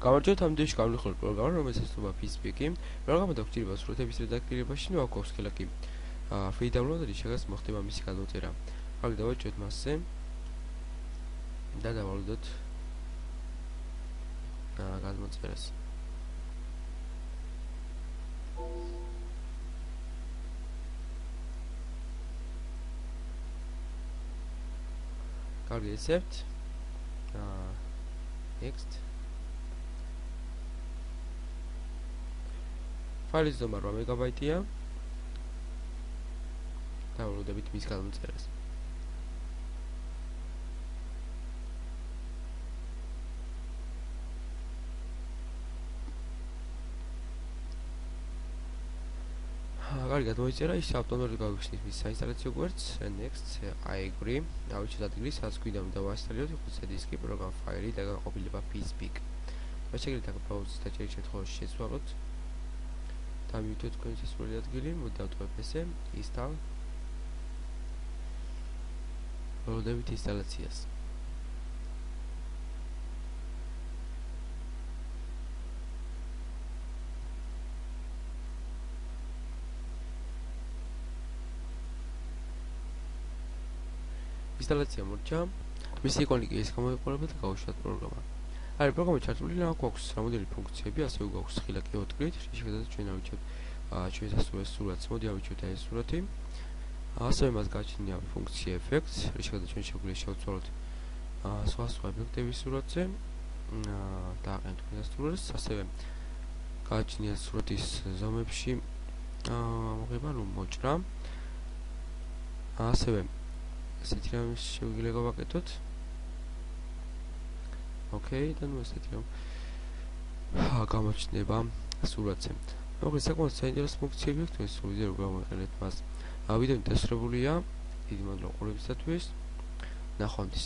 გამარჯვებით, ამ ვიდეოში გავიხსენებ პროგრამა, რომელსაც ეწოდება Fizzbee. პროგრამა დაგჭირდება სურათების რედაქტირებაში, ნუ აქვს ხელაკი. Free download-ი შეგას მოხდება მისი გადაწერა. ახლა დავაჭრეთ მასზე და დავალოდოთ გადმოწერას. კარგი, accept. Next. ფაილის ზომა 8 მეგაბაიტია. დავალოდებით მის გადამწერას. კარგად მოიწერა, ის ავტომატურად გავიხსნის მის საინსტალაციო გვერდს. Next, I agree. დავიჭრით ადგილი, სადაც გვინდა დავასტალიოთ, იყო C-დისკი, პროგრამ ფაილი და განყოფილება Fizzbee. შეგვიძლია აქ ბრაუზერის დაჭერის შემთხვევაში შეცვალოთ. დავიუთოთ თქვენი სისხლი ადგილი, მოდავტოვებ ესე, install. ველოდებით ინსტალაციას. ინსტალაცია მორჩა, მისი იკონი კი ეს გამოიყურება და გავუშვათ პროგრამა. არის პროგრამა ჩართული, აქვს რამოდენიმე ფუნქციები, ასევე გვაქვს ხილაკი ოტკრით, შეგვიძლია ჩვენ ავიჩოთ ჩვენს ასურეს სურათს, მოდი ავიჩოთ ეს სურათი. ასევე მას გააჩნია ფუნქცია effects, შეგვიძლია ჩვენ შეგვიძლია შევცვალოთ სხვა ეფექტების სურათზე და აყენოთ თქვენს სურათს, ასევე გააჩნია სურათის ზომებში მოღება რომ მოჭრა. ასევე ესეთი რამე შეგვიძლია გავაკეთოთ. ოკეი, და ნუ ესეთი რომ გამოჩნდება სურათზე. მოკლედ საკმაოდ საინტერესო ფუნქციები აქვს, თქვენ სულზე რომ გამოიყენეთ მას. ვიდეო დასრულებულია. დიდი მადლობა ყურებისათვის. ნახვამდის.